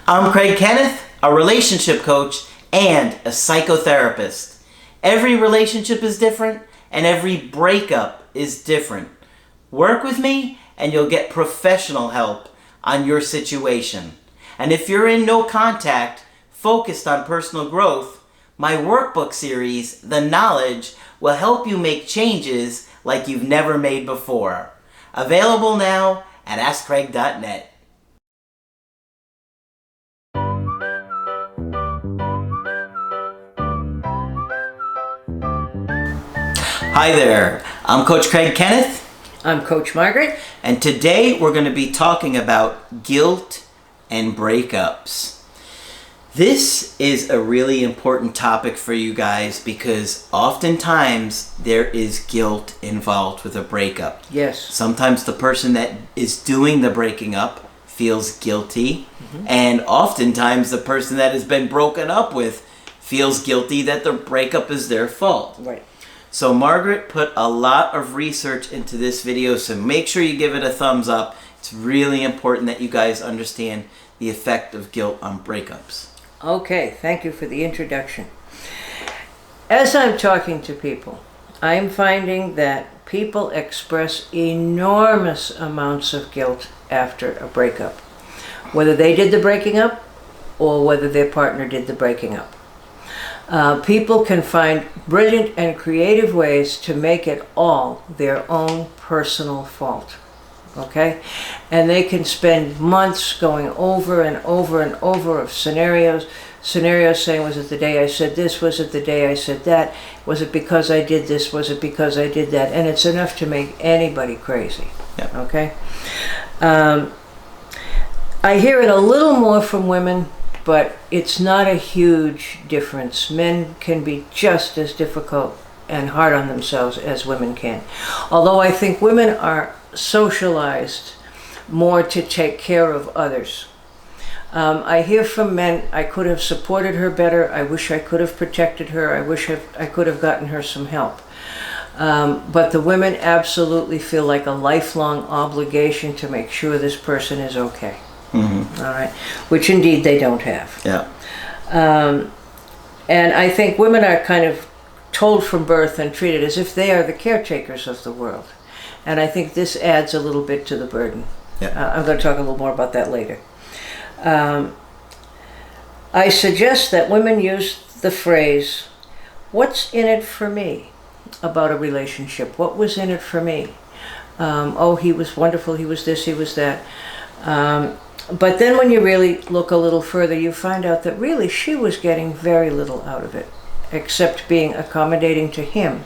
I'm Kenneth, a relationship coach and a psychotherapist. Every relationship is different and every breakup is different. Work with me and you'll get professional help on your situation. And if you're in no contact, focused on personal growth, my workbook series, The Knowledge, will help you make changes like you've never made before. Available now at AskCraig.net. Hi there, I'm Coach Craig Kenneth. I'm Coach Margaret. And today we're going to be talking about guilt and breakups. This is a really important topic for you guys because oftentimes there is guilt involved with a breakup. Yes. Sometimes the person that is doing the breaking up feels guilty, and oftentimes the person that has been broken up with feels guilty that the breakup is their fault. Right. So Margaret put a lot of research into this video, so make sure you give it a thumbs up. It's really important that you guys understand the effect of guilt on breakups. Okay, thank you for the introduction. As I'm talking to people, I'm finding that people express enormous amounts of guilt after a breakup, whether they did the breaking up or whether their partner did the breaking up. People can find brilliant and creative ways to make it all their own personal fault. Okay? And they can spend months going over and over and over of scenarios saying, was it the day I said this? Was it the day I said that? Was it because I did this? Was it because I did that? And it's enough to make anybody crazy. Yeah. Okay? I hear it a little more from women, but it's not a huge difference. Men can be just as difficult and hard on themselves as women can. Although I think women are socialized more to take care of others. I hear from men, I could have supported her better, I wish I could have protected her, I wish I could have gotten her some help. But the women absolutely feel like a lifelong obligation to make sure this person is okay. All right, which indeed they don't have. Yeah. And I think women are kind of told from birth and treated as if they are the caretakers of the world. And I think this adds a little bit to the burden. Yeah. I'm going to talk a little more about that later. I suggest that women use the phrase, what's in it for me about a relationship? What was in it for me? Oh, he was wonderful, he was this, he was that. But then when you really look a little further, you find out that really she was getting very little out of it, except being accommodating to him.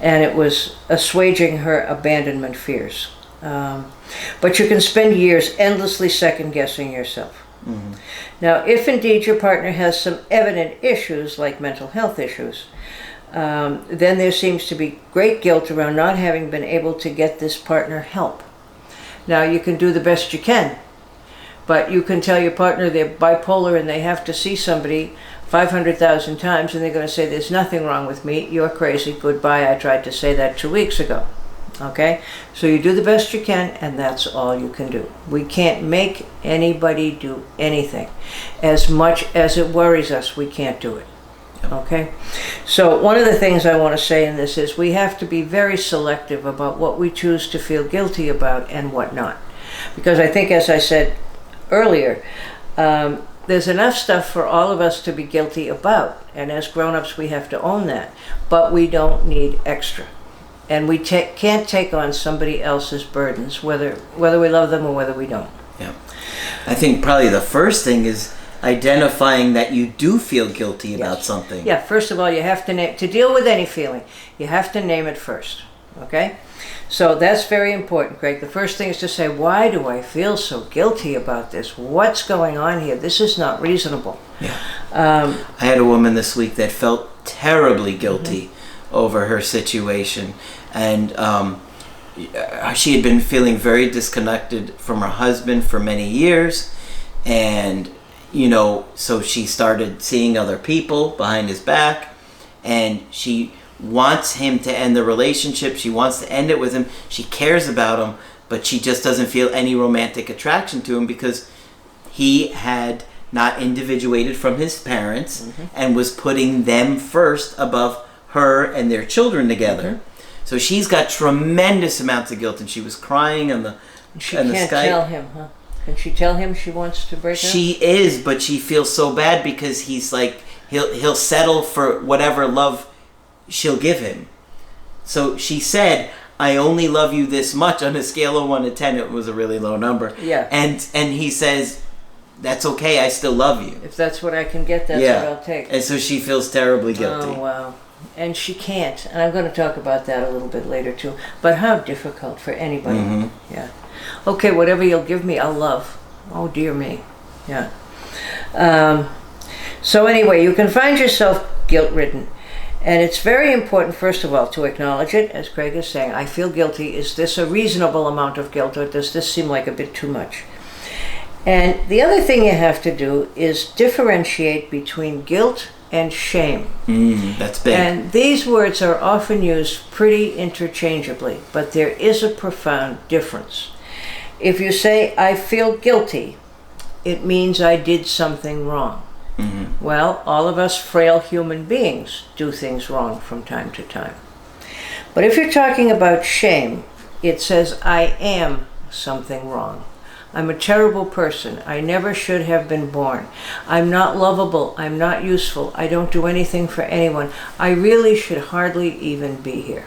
And it was assuaging her abandonment fears. But you can spend years endlessly second-guessing yourself. Now, if indeed your partner has some evident issues, like mental health issues, then there seems to be great guilt around not having been able to get this partner help. Now, you can do the best you can, but you can tell your partner they're bipolar and they have to see somebody 500,000 times and they're going to say, there's nothing wrong with me, you're crazy, goodbye, I tried to say that 2 weeks ago. Okay? So you do the best you can, and that's all you can do. We can't make anybody do anything. As much as it worries us, we can't do it. Okay? So one of the things I want to say in this is we have to be very selective about what we choose to feel guilty about and what not. Because I think, as I said earlier, there's enough stuff for all of us to be guilty about, and as grown-ups we have to own that, but we don't need extra. And we can't take on somebody else's burdens, whether we love them or whether we don't. Yeah. I think probably the first thing is identifying that you do feel guilty about something. Yeah, first of all, you have to deal with any feeling, you have to name it first. Okay? So that's very important, Greg. The first thing is to say, why do I feel so guilty about this? What's going on here? This is not reasonable. Yeah. I had a woman this week that felt terribly guilty over her situation, and she had been feeling very disconnected from her husband for many years, and so she started seeing other people behind his back, and she wants him to end the relationship. She wants to end it with him. She cares about him, but she just doesn't feel any romantic attraction to him because he had not individuated from his parents, and was putting them first above her and their children together. So she's got tremendous amounts of guilt, and she was crying on the She can't tell him, huh? Can she tell him she wants to break up? She is, but she feels so bad because he's like, he'll settle for whatever love she'll give him. So she said, I only love you this much. On a scale of 1 to 10, it was a really low number. Yeah. And he says, that's okay, I still love you. If that's what I can get, that's what I'll take. And so she feels terribly guilty. Oh, wow. And she can't. And I'm going to talk about that a little bit later, too. But how difficult for anybody. Yeah. Okay, whatever you'll give me, I'll love. Oh, dear me. Yeah. So anyway, you can find yourself guilt-ridden. And it's very important, first of all, to acknowledge it, as Craig is saying. I feel guilty. Is this a reasonable amount of guilt, or does this seem like a bit too much? And the other thing you have to do is differentiate between guilt and shame. That's big. And these words are often used pretty interchangeably, but there is a profound difference. If you say, I feel guilty, it means I did something wrong. Well, all of us frail human beings do things wrong from time to time. But if you're talking about shame, it says, I am something wrong. I'm a terrible person. I never should have been born. I'm not lovable. I'm not useful. I don't do anything for anyone. I really should hardly even be here.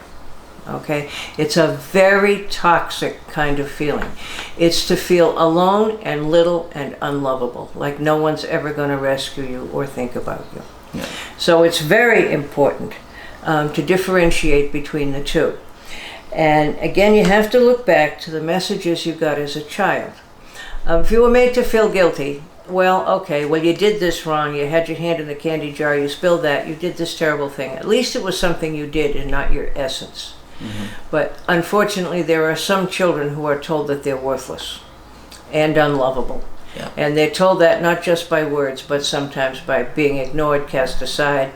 Okay? It's a very toxic kind of feeling. It's to feel alone and little and unlovable, like no one's ever going to rescue you or think about you. Yeah. So it's very important to differentiate between the two. And again, you have to look back to the messages you got as a child. If you were made to feel guilty, well, okay, well, you did this wrong, you had your hand in the candy jar, you spilled that, you did this terrible thing. At least it was something you did and not your essence. But unfortunately, there are some children who are told that they're worthless and unlovable. Yeah. And they're told that not just by words, but sometimes by being ignored, cast aside,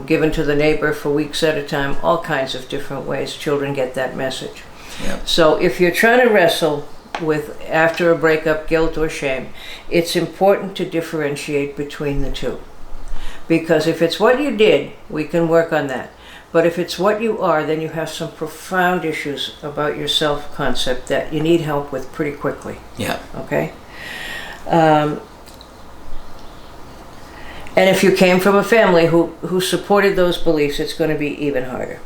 given to the neighbor for weeks at a time, all kinds of different ways children get that message. Yeah. So if you're trying to wrestle with, after a breakup, guilt or shame, it's important to differentiate between the two. Because if it's what you did, we can work on that. But if it's what you are, then you have some profound issues about your self-concept that you need help with pretty quickly. Yeah. Okay? And if you came from a family who supported those beliefs, it's going to be even harder.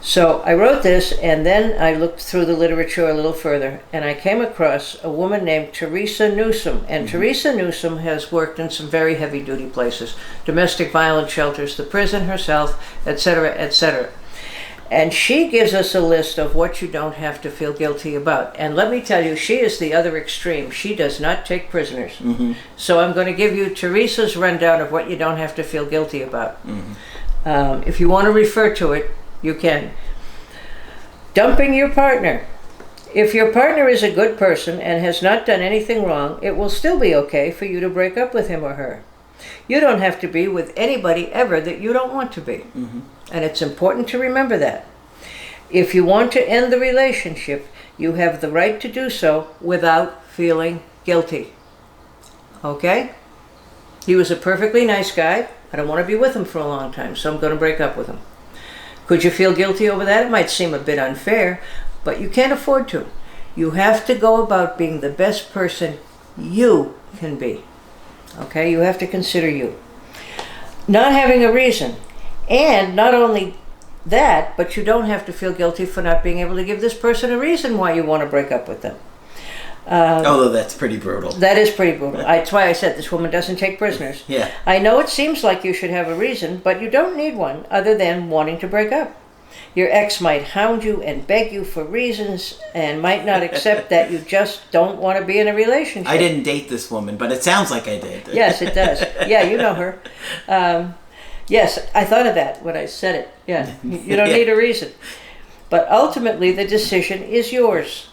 So I wrote this, and then I looked through the literature a little further, and I came across a woman named Teresa Newsom. And Teresa Newsom has worked in some very heavy-duty places, domestic violence shelters, the prison herself, etc., etc. And she gives us a list of what you don't have to feel guilty about. And let me tell you, she is the other extreme. She does not take prisoners. So I'm going to give you Teresa's rundown of what you don't have to feel guilty about. If you want to refer to it, you can. Dumping your partner. If your partner is a good person and has not done anything wrong, it will still be okay for you to break up with him or her. You don't have to be with anybody ever that you don't want to be. And it's important to remember that. If you want to end the relationship, you have the right to do so without feeling guilty. Okay? He was a perfectly nice guy. I don't want to be with him for a long time, so I'm going to break up with him. Could you feel guilty over that? It might seem a bit unfair, but you can't afford to. You have to go about being the best person you can be. Okay? You have to consider you. Not having a reason. And not only that, but you don't have to feel guilty for not being able to give this person a reason why you want to break up with them. Although that's pretty brutal. That is pretty brutal. That's why I said this woman doesn't take prisoners. Yeah. I know it seems like you should have a reason, but you don't need one other than wanting to break up. Your ex might hound you and beg you for reasons and might not accept that you just don't want to be in a relationship. I didn't date this woman, but it sounds like I did. Yes, it does. Yeah, you know her. Yes, I thought of that when I said it. Yeah, you don't need a reason. But ultimately, the decision is yours.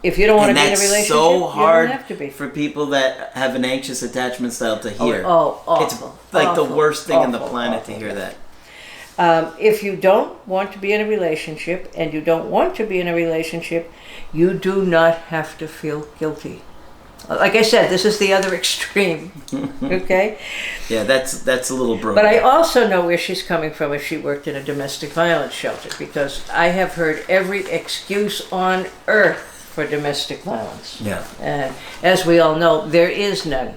If you don't want to be in a relationship, so hard you don't have to be. for people that have an anxious attachment style to hear. Oh, awful. It's like awful, the worst thing on the awful, planet awful. to hear that. If you don't want to be in a relationship and you don't want to be in a relationship, you do not have to feel guilty. Like I said, this is the other extreme. Okay? Yeah, that's a little broken. But I also know where she's coming from if she worked in a domestic violence shelter, because I have heard every excuse on earth for domestic violence. Yeah. And as we all know, there is none.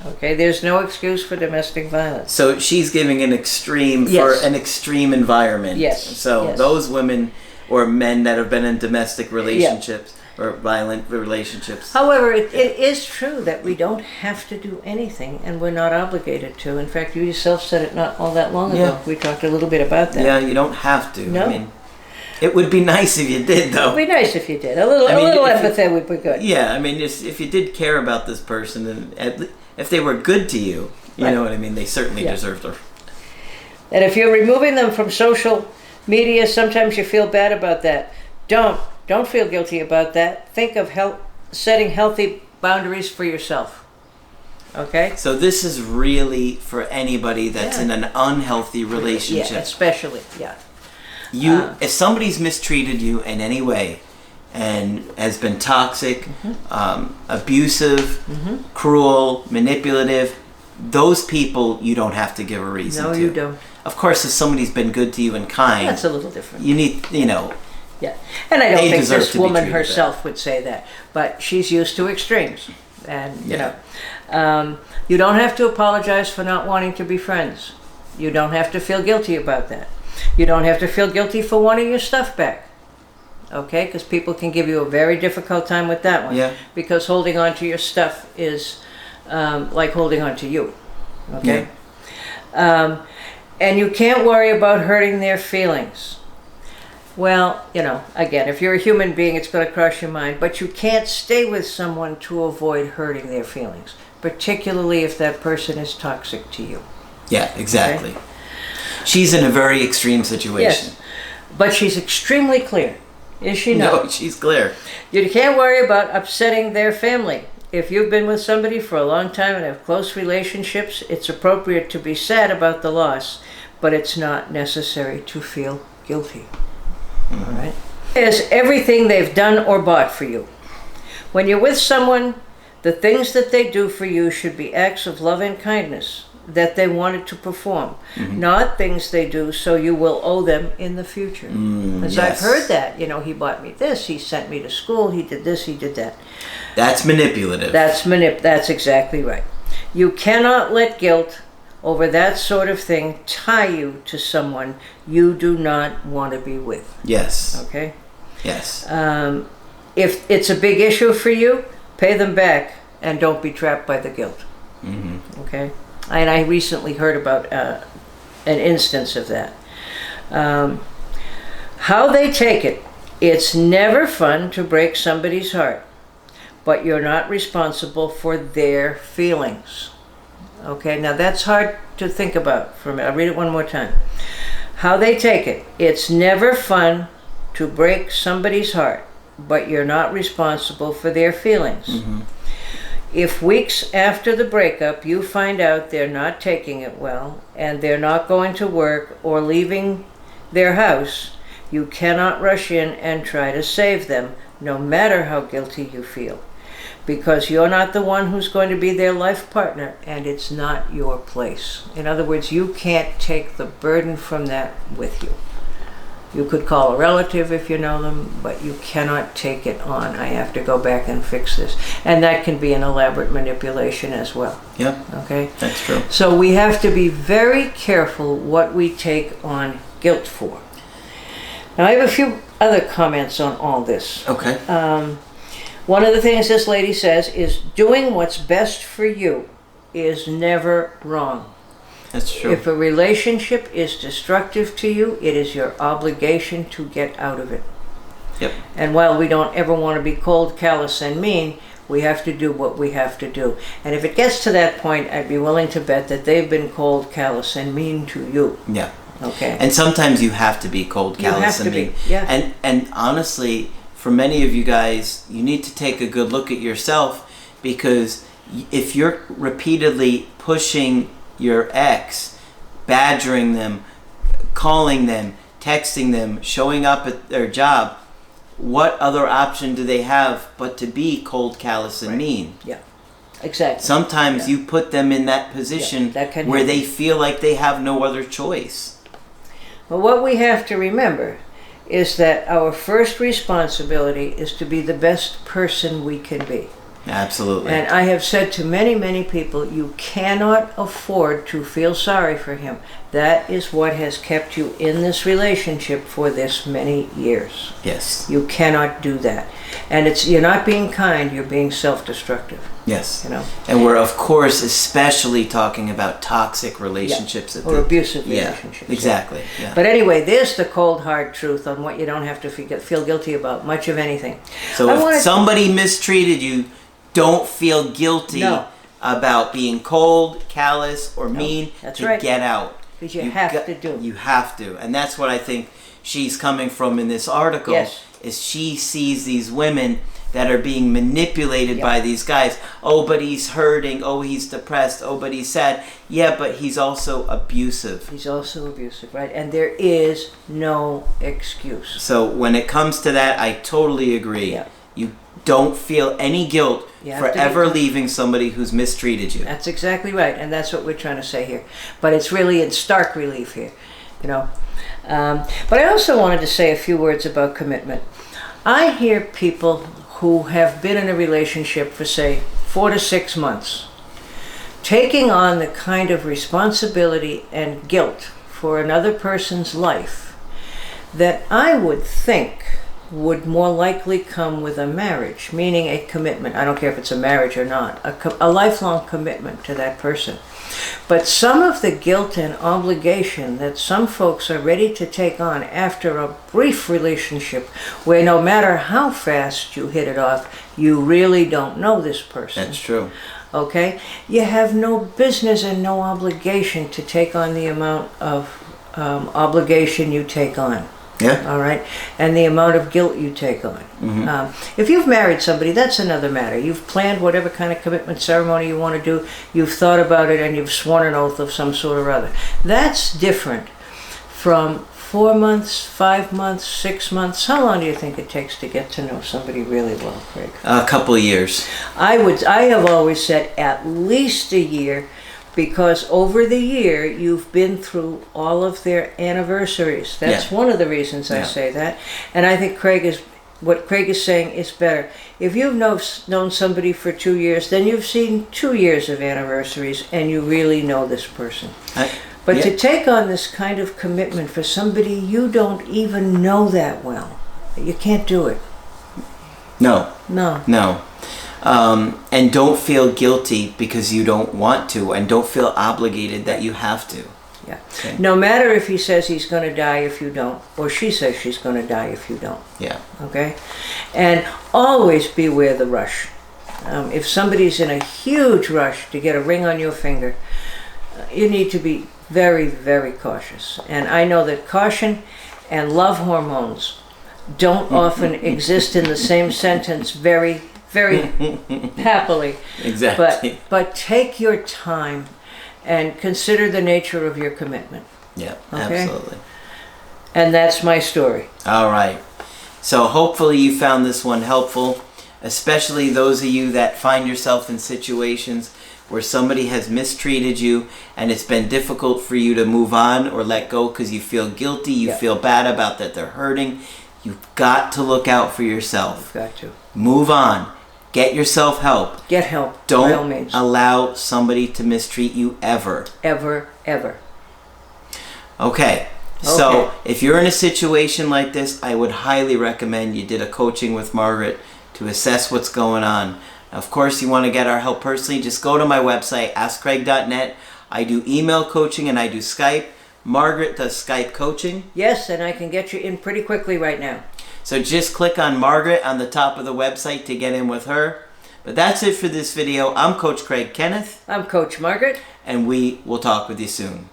Okay? There's no excuse for domestic violence. So she's giving an extreme Yes. for an extreme environment. Yes. So Yes. those women or men that have been in domestic relationships or violent relationships. However, it is true that we don't have to do anything, and we're not obligated to. In fact, you yourself said it not all that long ago. Yeah. We talked a little bit about that. Yeah, you don't have to. No. I mean, it would be nice if you did, It though. would be nice if you did. A little empathy would be good. Yeah, I mean, if you did care about this person, and if they were good to you, you Right. know what I mean, they certainly Yeah. deserved her. And if you're removing them from social media, sometimes you feel bad about that. Don't feel guilty about that. Think of setting healthy boundaries for yourself. Okay? So this is really for anybody that's Yeah. in an unhealthy relationship. Yeah, especially. Yeah. If somebody's mistreated you in any way and has been toxic, abusive, cruel, manipulative, those people you don't have to give a reason No, to. you don't. Of course, if somebody's been good to you and kind, That's a little different. you need, Yeah. And I don't They think deserve this to be woman treated herself would say that. But she's used to extremes. And, Yeah. you don't have to apologize for not wanting to be friends. You don't have to feel guilty about that. You don't have to feel guilty for wanting your stuff back. Okay? Because people can give you a very difficult time with that one. Yeah. Because holding on to your stuff is like holding on to you. Okay? And you can't worry about hurting their feelings. Well, again, if you're a human being, it's going to cross your mind, but you can't stay with someone to avoid hurting their feelings, particularly if that person is toxic to you. Yeah, exactly. Okay. She's in a very extreme situation. Yes, but she's extremely clear, is she not? No, she's clear. You can't worry about upsetting their family. If you've been with somebody for a long time and have close relationships, it's appropriate to be sad about the loss, but it's not necessary to feel guilty. All right. Is everything they've done or bought for you. When you're with someone, the things that they do for you should be acts of love and kindness that they wanted to perform, not things they do so you will owe them in the future. Because I've heard that, he bought me this, he sent me to school, he did this, he did that. That's manipulative. That's exactly right. You cannot let guilt over that sort of thing tie you to someone you do not want to be with. Yes. Okay? Yes. If it's a big issue for you, pay them back and don't be trapped by the guilt. Okay? And I recently heard about an instance of that. How they take it. It's never fun to break somebody's heart, but you're not responsible for their feelings. Okay, now that's hard to think about for a minute. I'll read it one more time. How they take it. It's never fun to break somebody's heart, but you're not responsible for their feelings. If weeks after the breakup you find out they're not taking it well, and they're not going to work or leaving their house, you cannot rush in and try to save them, no matter how guilty you feel. Because you're not the one who's going to be their life partner, and it's not your place. In other words, you can't take the burden from that with you. You could call a relative if you know them, but you cannot take it on. I have to go back and fix this. And that can be an elaborate manipulation as well. Yeah. Okay? That's true. So we have to be very careful what we take on guilt for. Now I have a few other comments on all this. Okay. One of the things this lady says is doing what's best for you is never wrong. That's true. If a relationship is destructive to you, it is your obligation to get out of it. Yep. And while we don't ever want to be cold, callous, and mean, we have to do what we have to do. And if it gets to that point, I'd be willing to bet that they've been cold, callous, and mean to you. Yeah. Okay. And sometimes you have to be cold, callous, and mean. Yeah. And honestly, for many of you guys, you need to take a good look at yourself, because if you're repeatedly pushing your ex, badgering them, calling them, texting them, showing up at their job, what other option do they have but to be cold, callous, and mean? Yeah, exactly. Sometimes you put them in that position where they feel like they have no other choice. Well, what we have to remember is that our first responsibility is to be the best person we can be. Absolutely. And I have said to many, many people, you cannot afford to feel sorry for him. That is what has kept you in this relationship for this many years. Yes. You cannot do that. And you're not being kind, you're being self-destructive. Yes. You know? And we're, of course, especially talking about toxic relationships. Or abusive relationships. Exactly. Yeah. But anyway, there's the cold, hard truth on what you don't have to feel guilty about, much of anything. So if somebody mistreated you, don't feel guilty about being cold, callous, or mean to get out. Because you have to do. You have to. And that's what I think she's coming from in this article. Yes. Is she sees these women that are being manipulated by these guys. Oh, but he's hurting. Oh, he's depressed. Oh, but he's sad. Yeah, but he's also abusive. He's also abusive, right? And there is no excuse. So when it comes to that, I totally agree. Yeah. You don't feel any guilt for ever leaving somebody who's mistreated you. That's exactly right, and that's what we're trying to say here. But it's really in stark relief here, you know. But I also wanted to say a few words about commitment. I hear people who have been in a relationship for, say, 4 to 6 months, taking on the kind of responsibility and guilt for another person's life that I would think would more likely come with a marriage, meaning a commitment. I don't care if it's a marriage or not, a lifelong commitment to that person. But some of the guilt and obligation that some folks are ready to take on after a brief relationship where no matter how fast you hit it off, you really don't know this person. That's true. Okay? You have no business and no obligation to take on the amount of obligation you take on. Yeah. All right. And the amount of guilt you take on. Mm-hmm. If you've married somebody, that's another matter. You've planned whatever kind of commitment ceremony you want to do. You've thought about it and you've sworn an oath of some sort or other. That's different from 4 months, 5 months, 6 months. How long do you think it takes to get to know somebody really well, Craig? A couple of years. I have always said at least a year, because over the year you've been through all of their anniversaries. That's one of the reasons I say that. And I think what Craig is saying is better. If you've known somebody for 2 years, then you've seen 2 years of anniversaries and you really know this person. But to take on this kind of commitment for somebody you don't even know that well, you can't do it. No. No. And don't feel guilty because you don't want to, and don't feel obligated that you have to. Yeah. Okay. No matter if he says he's going to die if you don't, or she says she's going to die if you don't. Yeah. Okay? And always beware the rush. If somebody's in a huge rush to get a ring on your finger, you need to be very, very cautious. And I know that caution and love hormones don't often exist in the same sentence very happily. Exactly. But take your time and consider the nature of your commitment. Yeah, absolutely. And that's my story. All right. So hopefully you found this one helpful, especially those of you that find yourself in situations where somebody has mistreated you and it's been difficult for you to move on or let go because you feel guilty, you feel bad about that they're hurting. You've got to look out for yourself. You've got to. Move on. Get yourself help. Get help. Don't by all means. allow somebody to mistreat you ever. Ever. Okay. So if you're in a situation like this, I would highly recommend you did a coaching with Margaret to assess what's going on. Of course, you want to get our help personally, just go to my website, askcraig.net. I do email coaching and I do Skype. Margaret does Skype coaching. Yes, and I can get you in pretty quickly right now. So just click on Margaret on the top of the website to get in with her. But that's it for this video. I'm Coach Craig Kenneth. I'm Coach Margaret. And we will talk with you soon.